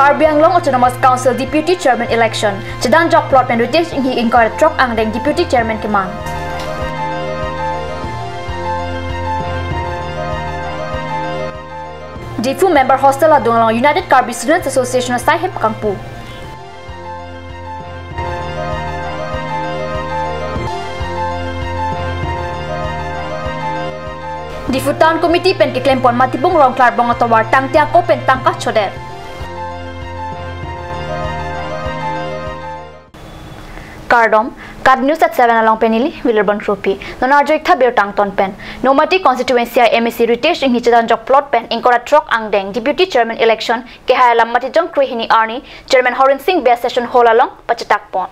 Karbi Anglong Autonomous Council Deputy Chairman election. Cedan jok plot pen British inghi inquiry trok angdeng Deputy Chairman keman. Difu member hostel adong United Karbi Students Association Sahib Kangpu. Difu Town Committee pen kiklempon matibong rong klar bong atawar tang tiang ko pen tangkah choder. Kardom, Card News at 7 along penili, Willerburn Trophy. Nonarjoik tha beer tang ton pen. Nomati constituency MSC Ritesh in Hichadan jok plot pen in Koratrok Angdeng, Deputy Chairman election, Kehayalam Matijong Krihini Arni, Chairman Horan Singh Best Session Hall along, Pachatak Pon.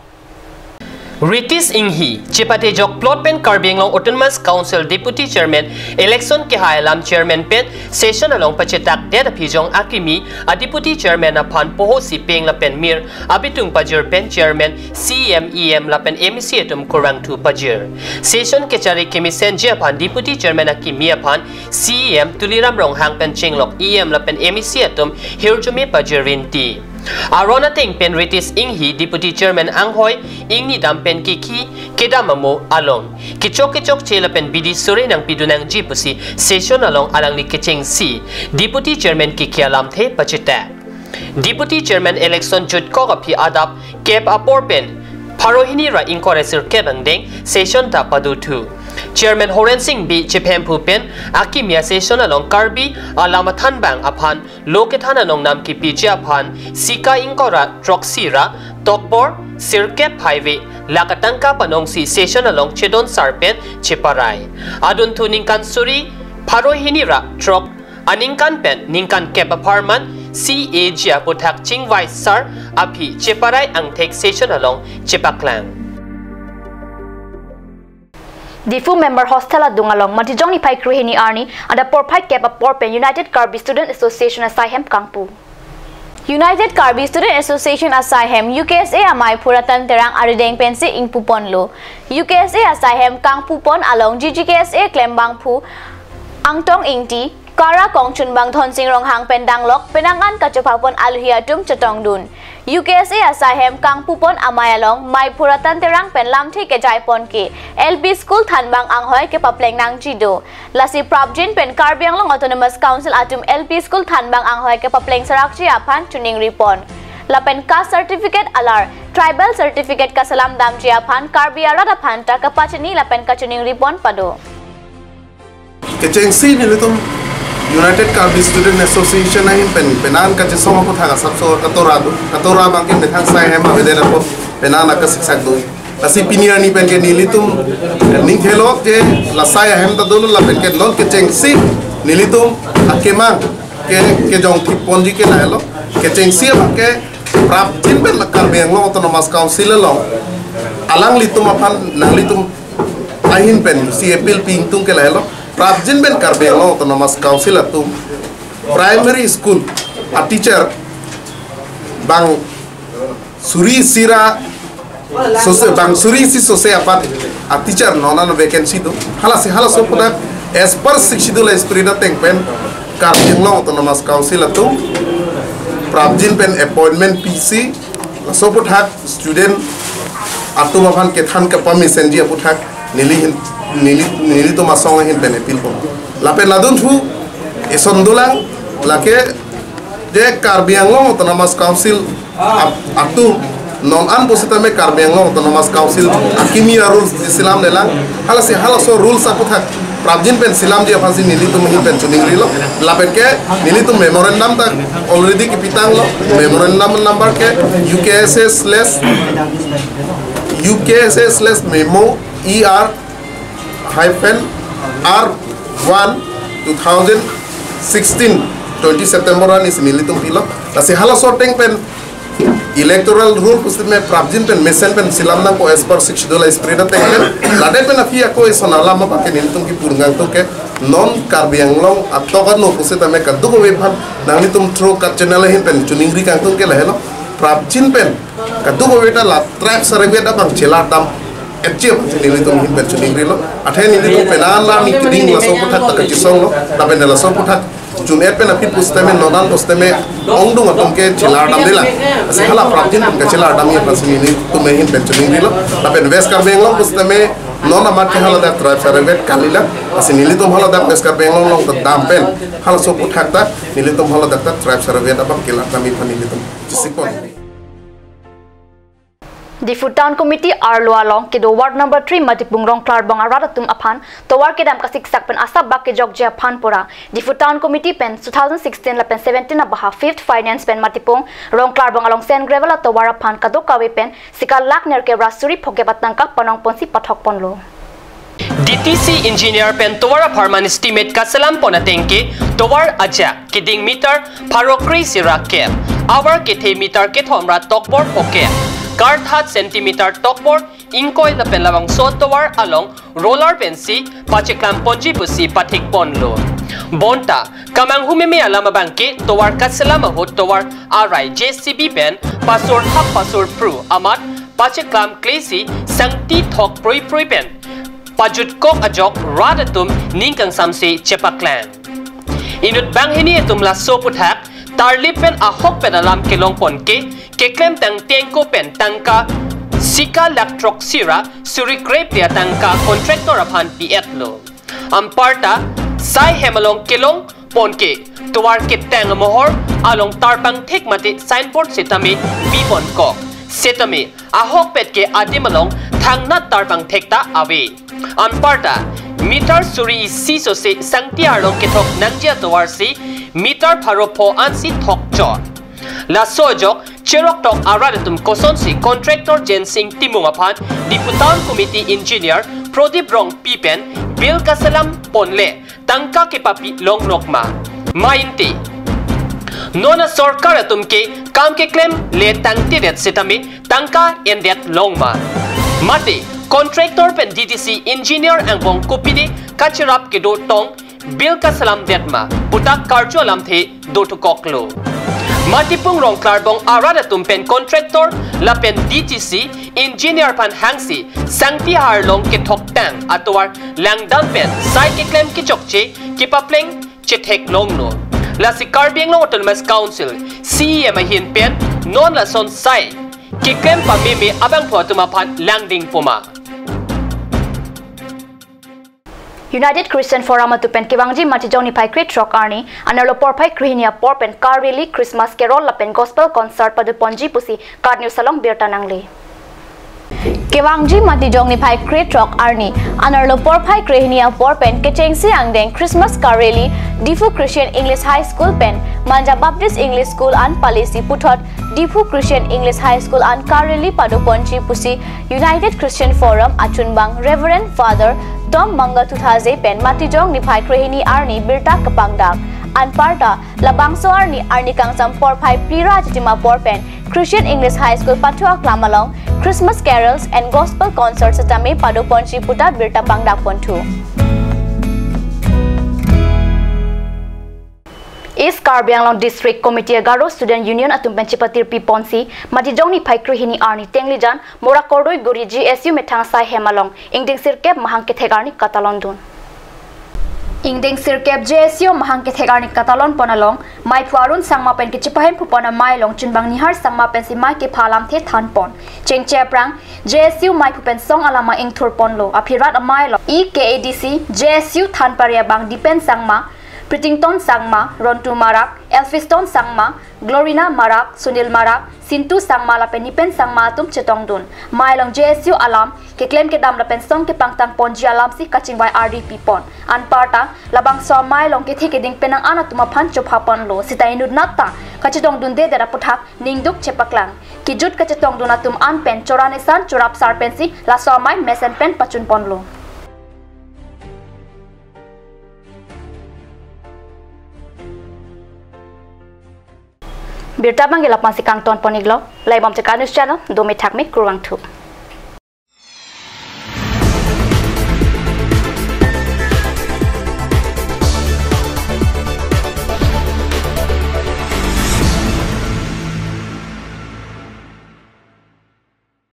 Ritis Inghi, Chipate Jok Plot Pen Karbi Anglong Autonomous Council Deputy Chairman, Election Kehayalam Chairman Pen, Session along Pachetak Deda Pijong Akimi, a Deputy Chairman upon Poho Si Peng Lapen Mir, Abitung Pajir Pen Chairman, CMEM Lapen MEC Atum Kurang Tu Pajir. Session Kechari Kimisen Japan Deputy Chairman Akimi upon CEM Tuliram Rong Hang Pen Chinglok EM Lapen MEC Atum Hirjumi Pajir Rinti. Arona Ting Pen Ritis Inghi Deputy Chairman Anghoy Ingni Dam Pen Kiki Kedamamo Along Kichok Chela Pen Bidi Suri Nang Pidunang Jipusi Session along Alang Ni Kicheng Si Deputy Chairman Kiki Alam The Pachita Deputy Chairman Election Jud Kogapi Adap Kep Aporpen Parohini Ra Inkoresir Kebang Deng Session Ta Padu 2 Chairman Horan Singh B. Chipem Pupen, Akimia Session along Karbi, Alamatan Bang upon Loketana Nong Nam Kipiji upon Sika Inkora Troxira, Tokbor, Sirkep Highway, Lakatanka Panongsi Session along Chedon Sarpen, Chiparai. Adun to Ninkan Suri, Parohinira, Trok, Aninkan Pen, Ninkan Kep Apartment, CAG Putak Ching Vice Sar, Api, Chiparai Ang Take Session along Chipaklang. Difu member hostel adung along Matijong ni Pai Krihini Arni and the Porpai Kep Porpen United Karbi Student Association Asaihem Kangpu. United Karbi Student Association Asaihem UKSA Amai Puratan Terang Arideng Pense Ing Puponlo UKSA Asaihem Kangpupon along GGKSA Klembang Pu Angtong Ingti Kara Kong Chunbang Thon Sing Rong Hang Pendanglok Penangan Kachopapon Alhiatum Chatong Dun UKSA Asaihem Kangpupon Amayalong Mai Puratan Terang Penlam Thi Kejai Pon Ke LP School Thanbang Anghoy Ke Papleng Nang Jido Lasi Prabjin Pen Karbi Anglong Autonomous Council Atum LP School Thanbang Anghoy Ke Papleng Sarakchi Apan Tuning Ripon Lapen Caste Certificate Alar Tribal Certificate Kasalam Damji Apan Karbi Arada Phanta Kapachini Lapen Kachuning Ripon Pado Kecheng si nilitum United Karbi Student Association na penan ka jisong ko thaga sabso katora bangke methang sai hema vedela ko penan ka siksak do asi pinia ni pen ke nilitum ning thelok je la sai hem ta dolo la pen ke non ke cheng si nilitum akema ke jong thi ponji ke laelo ke cheng si ba ke prap tin pen la Karbi Anglong Autonomous Council lo alang litum apan nang litum ahin pen si appeal ping tung ke laelo Prabjin Ben Karbi Anglong Autonomous Council atu primary school a teacher bang suri sira sose bang suri si sose apat a teacher nona no vacancy tu hala so punak as per sikshidula sprida teng pen Karbi Anglong Autonomous Council atu Prabjin Ben appointment PC so putak student atu mapan kethan ka permission ji putak nili to masong hin benefit po lapen ladun thu esondulang lake je Karbi Anglong Autonomous Council atu non an positame Karbi Anglong Autonomous Council akimia rules silam delang hala so rules aputhak Prabjin pen silam je apansi nili to hin pen chuning rilo lapen ke nili to memorandum tak already ki pitang lo memorandum number ke UKSA/memo ER -R1 2016 20 September is nilitum pilo lasi hala sorting pen electoral rule pusme Prabjin pen mesen pen silam na ko as per 6 dollar spread pen lade pen afia ko sonala ma pake nilitum ki purngang to ke non Karbi Anglong atokan no pusitame ka dugo we phan nalitum through ka channel hin pen chuningri kang tung ke lahelo Prabjin pen ka dugo beta la track sarebe da bang chela dam Ecip nili tum hin bercuning rilo, athe nili tum penan la mi kiding la so putak tak jisong lo, tapi nela so putak Junet pen apit pustame nodal pustame ongdung atum ke cilar dam dila sehala prapjin ke cilar dam ya pasini ni tumehin pencuning dilo tapi West Karbeng long pustame nona mat ke hala da tribe sarvet kalila asini litum hala da West Karbeng long dam pen hala so puthakta nilitum hala da tribe sarvet abam kila kami panilitum sikon The Food Town Committee Arloa Long Kido Ward Number 3 Matipung Rong Klar Bang Arada Tum Apan Towar Kedam Kasik Sak Pen Asap Bak ke Jogja Panpura The Food Town Committee Pen 2016 la Pen 17 Abaha 5th Finance Pen Matipung Rong Klar Bang Along Sen Gravel Towar Apan Kado Kawe Pen Sikal Lak Nerke Rasuri Poke Batangka Panong Ponsi Pathok Ponlo DTC Engineer Pen Towar Aparman Estimate Kasalam Ponatengke Towar Ajak Kiding Meter Parokri Sirake Our Kete Meter Kethomra Tokbor Poke Guard hat centimeter tokboard inkoy na penlawang sotowar along roller pensi pachiklam ponji pusi patik ponlo bonta kamang humeme alama bangke towar kaselama hot towar arai JCB pen pasur hak pasur pru amat pachiklam klesi sangti thok proi pen pajut kok ajok radatum ningkang samse chepaklan inut banghini etumla soputhak tarlip pen ahok pen alam kelong ponke keklem tang tengko pen tangka sika laktrok sira suri grape dia tangka contractor aphan piet lo amparta sai hemalong kelong ponke tuwar ke tang mohor along tarpang thik mati signboard setami bipon ko setami ahok pet ke adimalong thangna tarpang thekta awe amparta meter suri siso se sangti arong ke thok nangjia tuwar si meter pharopo ansi thok chor la sojok cherok tok aradatum kosonsi contractor jensing timungapan Diputan Committee Engineer Prodip Rong Pipen Bill Kasalam Ponle tangka ke papi long nokma mainti nona sorkar atumke kam ke claim le tangti det setami tangka endet longma mate contractor pen DTC engineer angwong kopide kachirap ke do tong Bill Kasalam detma putak karjo lamthe do to koklo Matipung Rong Klarbong arada tumpen contractor lapen DTC engineer pan hangsi sangti harlong ke thok tang atwar langdam pen sai ke claim ki chokche ki papleng chethek long no la si Karbeng Long Autonomous Council CEM hin pen non la son sai ki claim pa meme abang photuma pan langding puma United Christian Forum atupen kibangji matijong ni pai Krit Rock Arni anarlo porpai krihinia porpen Kareli Christmas Carol lapen gospel concert padu ponji pusi Karnew Salong Birtanangli Kibangji matijong ni pai Krit Rock Arni anarlo porpai krihinia porpen kechengsi angdeng Christmas Kareli Difu Christian English High School pen Manja Baptist English School an Palisi Puthot Difu Christian English High School an Kareli padu ponji pusi United Christian Forum achunbang Reverend Father Tom Manga Tuthaze pen matijong ni pai krehini arni birta kapangdak anparta labangso arni kangsam porpai prira chitima porpen Christian English High School patua klamalong Christmas carols and gospel concerts satame padu ponchi puta birta pangdak pontu East Karbeng Long District Committee Agaro Student Union atumpen chipatir piponsi matijong ni pai krehini arni tenglijan morakordoi guri GSU methang sai hemalong ingding sirkep mahangke thegarni katalondun ingding sirkep GSU mahangke thegarni katalon ponalong mai phuarun sangma pen ke chipahen phupona mai long chunbang nihar sangma pen si mai ke phalam the thanpon chengcheprang GSU mai phupen song alama ingthur ponlo aphirat amai lo EKADC GSU thanparia bang dipen sangma Pritington Sangma, Rontu Marak, Elphiston Sangma, Glorina Marak, Sunil Marak, Sintu Sangma la penipen Sangma tum chetong dun. Mailong JSU alam ke claim ke dam la pen song ke pangtang ponji alam si kaching by RDP pon. Anparta labang so mailong ke thike ding penang ana tuma phan chop hapon lo sita inud natta kachetong dun de dara puthak ningduk chepaklang. Ki jut kachetong dun atum an pen choranesan chorap sarpensi la so mai mesen pen pachun pon lo. Birta bang gila pansi kang ton poniglo, lai bom cekar news channel, domi takmik kurang tu.